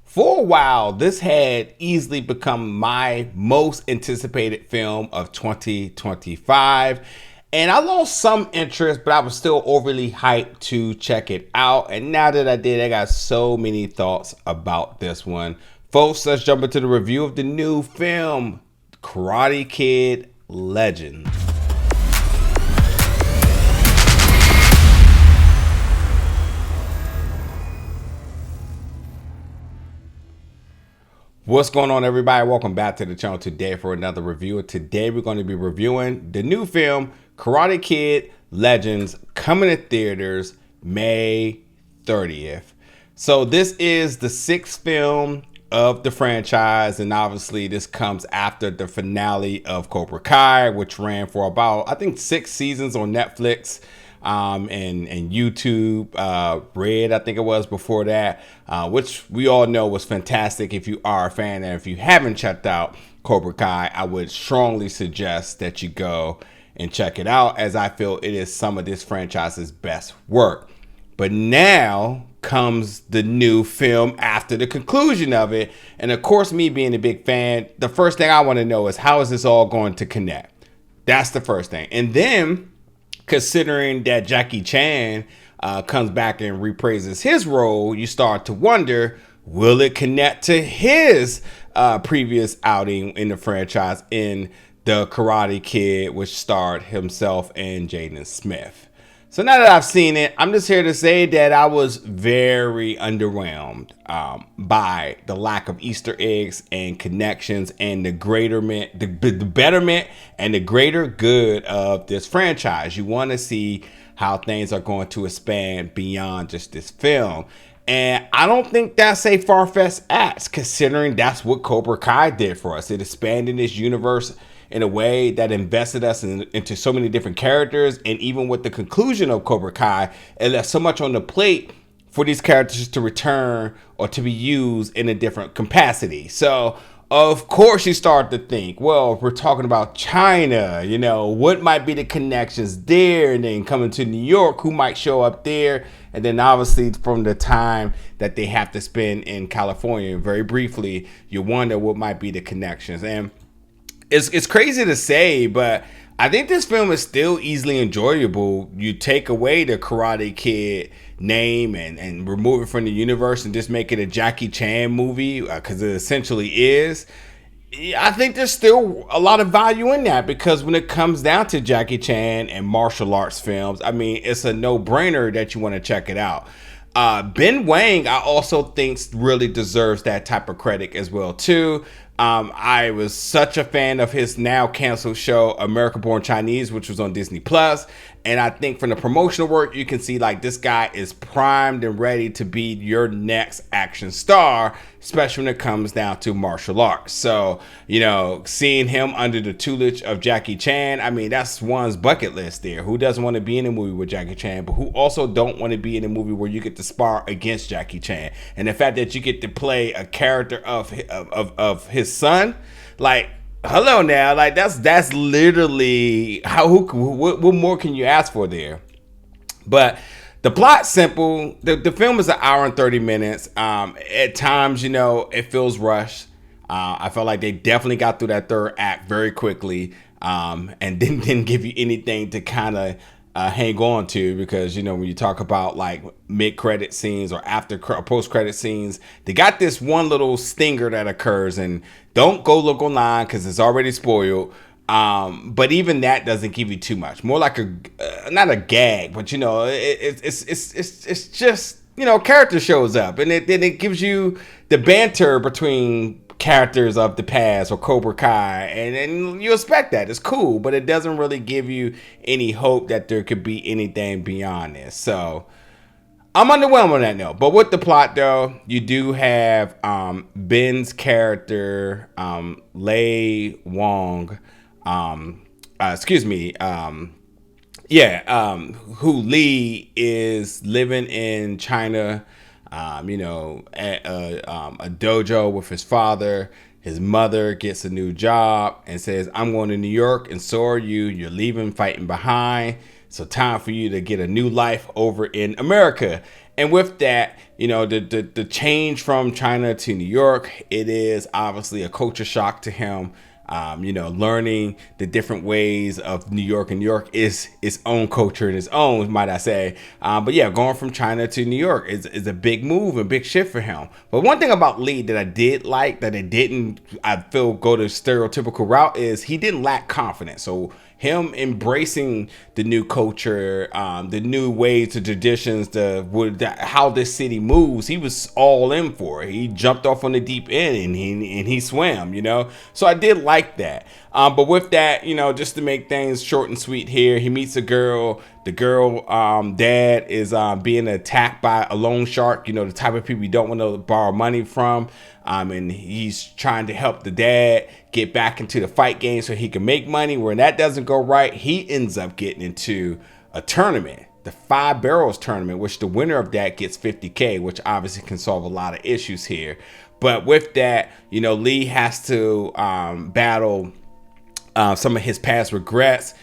For a while, this had easily become my most anticipated film of 2025. And I lost some interest, but I was still overly hyped to check it out. And now that I did, I got so many thoughts about this one. Folks, let's jump into the review of the new film, Karate Kid Legends. What's going on, everybody? Welcome back to the channel today for another review. Today we're going to be reviewing the new film Karate Kid Legends, coming to theaters May 30th. So this is the sixth film of the franchise, and obviously this comes after the finale of Cobra Kai, which ran for about, I think, 6 seasons on Netflix. And YouTube Red, I think it was before that, which we all know was fantastic if you are a fan. And if you haven't checked out Cobra Kai, I would strongly suggest that you go and check it out, as I feel it is some of this franchise's best work. But now comes the new film after the conclusion of it. And of course, me being a big fan, the first thing I want to know is, how is this all going to connect? That's the first thing. And then, considering that Jackie Chan comes back and repraises his role, you start to wonder, will it connect to his previous outing in the franchise in The Karate Kid, which starred himself and Jaden Smith? So now that I've seen it, I'm just here to say that I was very underwhelmed by the lack of Easter eggs and connections and the betterment and the greater good of this franchise. You want to see how things are going to expand beyond just this film. And I don't think that's a far-fetched ask, considering that's what Cobra Kai did for us. It expanded this universe in a way that invested us into so many different characters. And even with the conclusion of Cobra Kai, it left so much on the plate for these characters to return or to be used in a different capacity. So of course you start to think, well, if we're talking about China, you know, what might be the connections there? And then coming to New York, who might show up there? And then obviously from the time that they have to spend in California, very briefly, you wonder what might be the connections. And it's crazy to say, but I think this film is still easily enjoyable. You take away the Karate Kid name and remove it from the universe and just make it a Jackie Chan movie, because it essentially is. I think there's still a lot of value in that, because when it comes down to Jackie Chan and martial arts films, I mean, it's a no-brainer that you want to check it out. Ben Wang, I also think, really deserves that type of credit as well too. I was such a fan of his now canceled show American Born Chinese, which was on Disney Plus. And I think from the promotional work, you can see like this guy is primed and ready to be your next action star, especially when it comes down to martial arts. So, you know, seeing him under the tutelage of Jackie Chan, I mean, that's one's bucket list there. Who doesn't want to be in a movie with Jackie Chan, but who also don't want to be in a movie where you get to spar against Jackie Chan? And the fact that you get to play a character of his son, like, hello now, like that's literally what more can you ask for there? But the plot's simple. The film is an hour and 30 minutes. At times, you know, it feels rushed. I felt like they definitely got through that third act very quickly, and didn't give you anything to kind of hang on to, because, you know, when you talk about like mid-credit scenes or post-credit scenes, they got this one little stinger that occurs, and don't go look online because it's already spoiled. But even that doesn't give you too much. More like not a gag, but, you know, it's just, you know, character shows up, and then it gives you the banter between characters of the past or Cobra Kai, and you expect that. It's cool, but it doesn't really give you any hope that there could be anything beyond this. So I'm underwhelmed on that note. But with the plot though, you do have Ben's character, Li Fong, who Lee is living in China, you know, at a dojo with his father. His mother gets a new job and says, I'm going to New York, and so are you. You're leaving, fighting behind. So time for you to get a new life over in America. And with that, the change from China to New York, it is obviously a culture shock to him. Learning the different ways of New York, and New York is its own culture and its own, might I say. But yeah, going from China to New York is a big move and big shift for him. But one thing about Li that I did like, that it didn't, I feel, go the stereotypical route, is he didn't lack confidence. So him embracing the new culture, the new ways, the traditions, how this city moves, he was all in for it. He jumped off on the deep end and he swam, So I did like that. But with that, just to make things short and sweet here, he meets a girl. The girl dad is being attacked by a loan shark, the type of people you don't want to borrow money from. And he's trying to help the dad get back into the fight game so he can make money. When that doesn't go right, he ends up getting into a tournament, the 5 Barrels tournament, which the winner of that gets $50K, which obviously can solve a lot of issues here. But with that, Li has to battle some of his past regrets,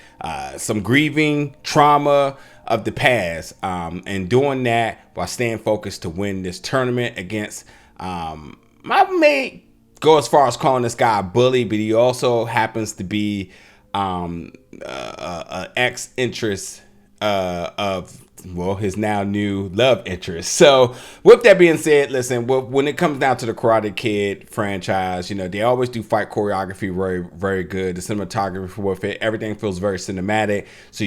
some grieving, trauma of the past, and doing that while staying focused to win this tournament against I may go as far as calling this guy a bully, but he also happens to be ex-interest of, his now new love interest. So with that being said, listen, when it comes down to the Karate Kid franchise, they always do fight choreography very, very good. The cinematography with it, everything feels very cinematic. So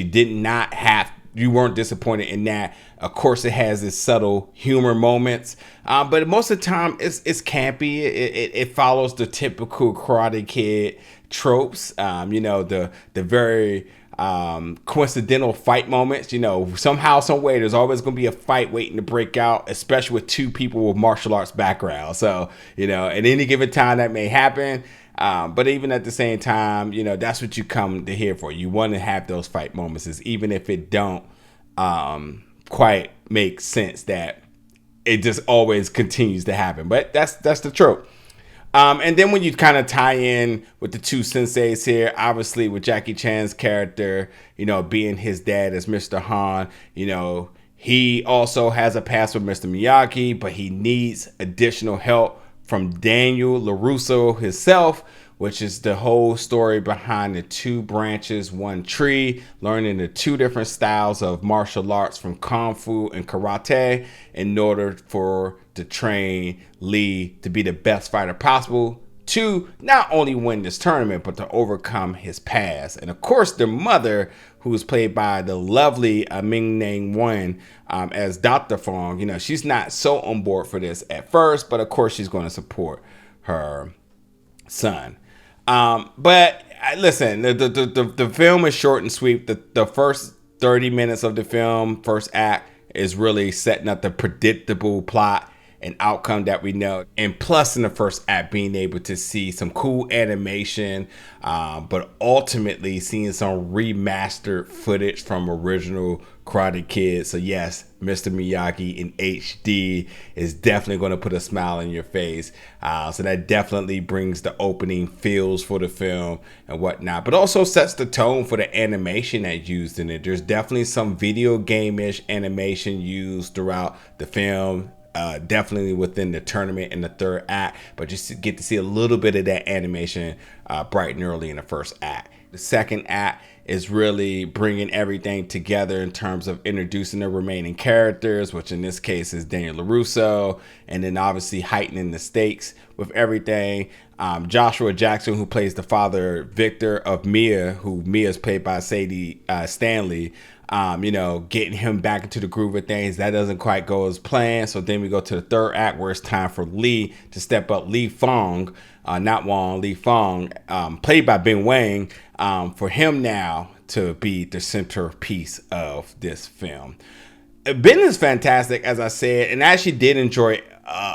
you weren't disappointed in that. Of course, it has its subtle humor moments, but most of the time it's campy. It follows the typical Karate Kid tropes. The very coincidental fight moments. Somehow, some way, there's always going to be a fight waiting to break out, especially with 2 people with martial arts background. So at any given time that may happen. But even at the same time, that's what you come to here for. You want to have those fight moments, even if it don't quite make sense, that it just always continues to happen. But that's the trope. And then when you kind of tie in with the 2 senseis here, obviously with Jackie Chan's character, being his dad as Mr. Han, he also has a past with Mr. Miyagi, but he needs additional help from Daniel LaRusso himself, which is the whole story behind the 2 branches, 1 tree, learning the 2 different styles of martial arts from Kung Fu and Karate in order to train Li to be the best fighter possible, to not only win this tournament, but to overcome his past. And of course, their mother, who is played by the lovely Ming-Na Wen as Dr. Fong, she's not so on board for this at first, but of course she's going to support her son. But listen, the film is short and sweet. The first 30 minutes of the film, first act, is really setting up the predictable plot and outcome that we know. And plus, in the first act, being able to see some cool animation, but ultimately seeing some remastered footage from original Karate Kid. So yes, Mr. Miyagi in HD is definitely going to put a smile on your face. So that definitely brings the opening feels for the film and whatnot, but also sets the tone for the animation that's used in it. There's definitely some video game-ish animation used throughout the film. Definitely within the tournament in the third act, but just to get to see a little bit of that animation bright and early in the first act. The second act is really bringing everything together in terms of introducing the remaining characters, which in this case is Daniel LaRusso, and then obviously heightening the stakes with everything. Joshua Jackson, who plays the father Victor of Mia, who Mia is played by Sadie Stanley, getting him back into the groove of things. That doesn't quite go as planned. So then we go to the third act, where it's time for Li to step up. Li Fong, not Wang, Li Fong, played by Ben Wang, for him now to be the centerpiece of this film. Ben is fantastic, as I said, and I actually did enjoy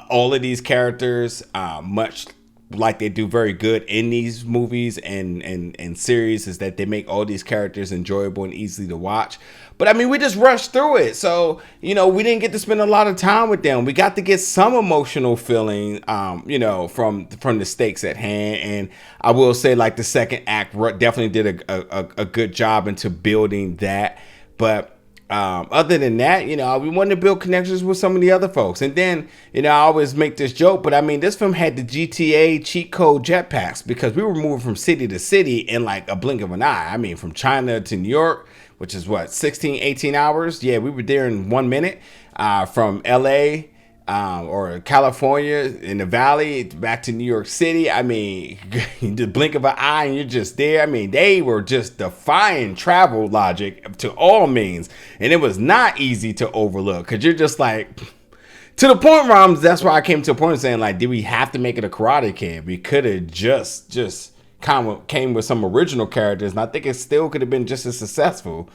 all of these characters, much like they do very good in these movies and series, is that they make all these characters enjoyable and easy to watch. But I mean, we just rushed through it, so we didn't get to spend a lot of time with them. We got to get some emotional feeling, from the stakes at hand. And I will say, like, the second act definitely did a good job into building that. But Other than that, we wanted to build connections with some of the other folks. And then, I always make this joke, but I mean, this film had the GTA cheat code jetpacks because we were moving from city to city in like a blink of an eye. I mean, from China to New York, which is what, 16, 18 hours? Yeah, we were there in 1 minute. From LA or California in the valley back to New York City. I mean, the blink of an eye and you're just there. I mean, they were just defying travel logic to all means. And it was not easy to overlook because you're just like, to the point where that's why I came to a point of saying, like, did we have to make it a Karate Kid? We could have just came with some original characters, and I think it still could have been just as successful.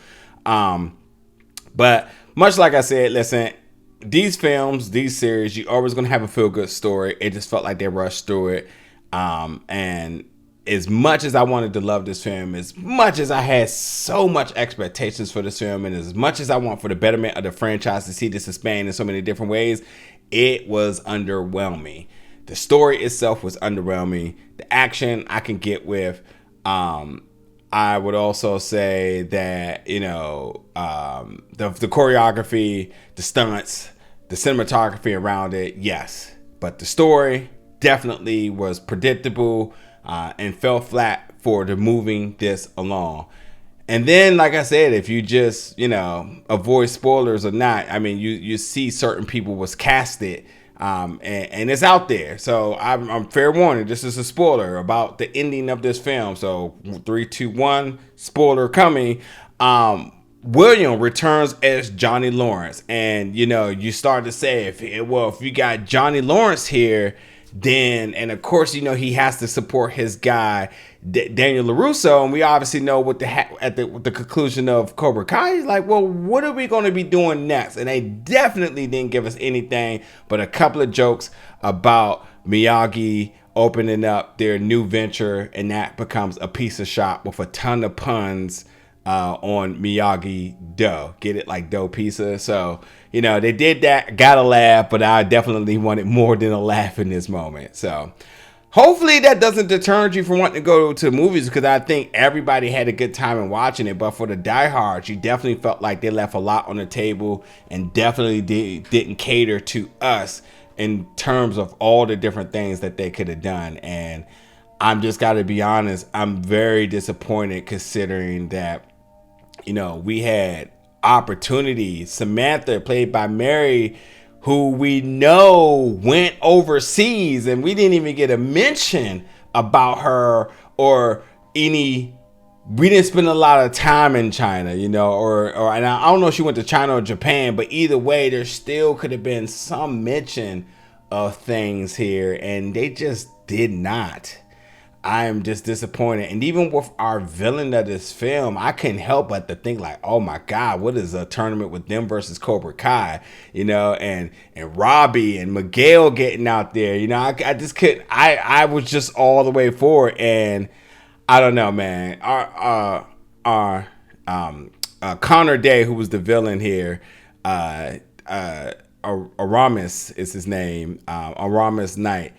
But much like I said, listen, these films, these series, you're always going to have a feel-good story. It just felt like they rushed through it. And as much as I wanted to love this film, as much as I had so much expectations for this film, and as much as I want for the betterment of the franchise to see this expand in so many different ways, it was underwhelming. The story itself was underwhelming. The action I can get with. I would also say that, the choreography, the stunts, the cinematography around it, yes. But the story definitely was predictable and fell flat for the moving this along. And then, like I said, if you just, avoid spoilers or not, I mean, you see certain people was casted. And it's out there. So I'm fair warning. This is a spoiler about the ending of this film. So 3, 2, 1, spoiler coming. William returns as Johnny Lawrence. And, you start to say, if you got Johnny Lawrence here, then, and of course, he has to support his guy, Daniel LaRusso, and we obviously know what at the conclusion of Cobra Kai, he's like, well, what are we going to be doing next? And they definitely didn't give us anything but a couple of jokes about Miyagi opening up their new venture, and that becomes a pizza shop with a ton of puns on Miyagi dough. Get it? Like dough pizza. So, they did that, got a laugh, but I definitely wanted more than a laugh in this moment. So hopefully that doesn't deter you from wanting to go to movies, because I think everybody had a good time in watching it. But for the diehards, you definitely felt like they left a lot on the table and definitely didn't cater to us in terms of all the different things that they could have done. And I'm just got to be honest, I'm very disappointed considering that, we had opportunities. Samantha, played by Mary, who we know went overseas, and we didn't even get a mention about her or we didn't spend a lot of time in China, or and I don't know if she went to China or Japan, but either way, there still could have been some mention of things here, and they just did not. I am just disappointed. And even with our villain of this film, I couldn't help but to think like, oh my God, what is a tournament with them versus Cobra Kai? And Robbie and Miguel getting out there. I just couldn't. I was just all the way for it. And I don't know, man. Our Connor Day, who was the villain here, Aramis is his name. Aramis Knight.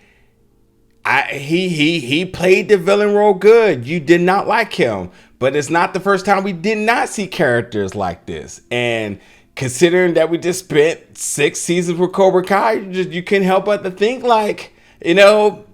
He played the villain role good. You did not like him, but it's not the first time we did not see characters like this. And considering that we just spent 6 seasons with Cobra Kai, you can't help but to think like, even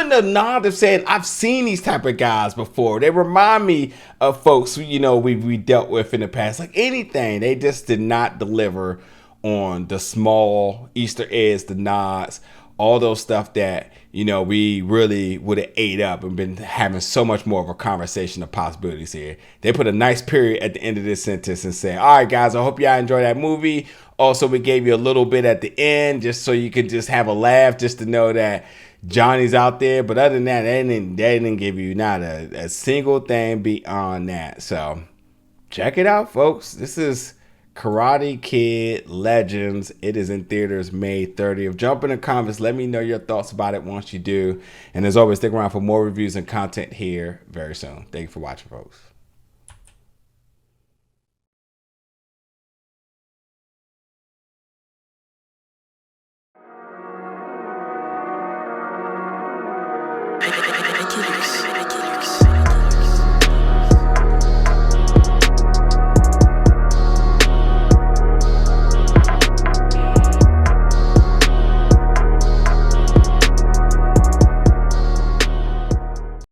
the nod of saying I've seen these type of guys before. They remind me of folks we dealt with in the past. Like anything, they just did not deliver on the small Easter eggs, the nods. All those stuff that, we really would have ate up and been having so much more of a conversation of possibilities here. They put a nice period at the end of this sentence and say, all right, guys, I hope y'all enjoy that movie. Also, we gave you a little bit at the end just so you could just have a laugh, just to know that Johnny's out there. But other than that, they didn't give you not a single thing beyond that. So check it out, folks. This is Karate Kid Legends. It is in theaters May 30th. Jump in the comments. Let me know your thoughts about it once you do. And as always, stick around for more reviews and content here very soon. Thank you for watching, folks. Relocates.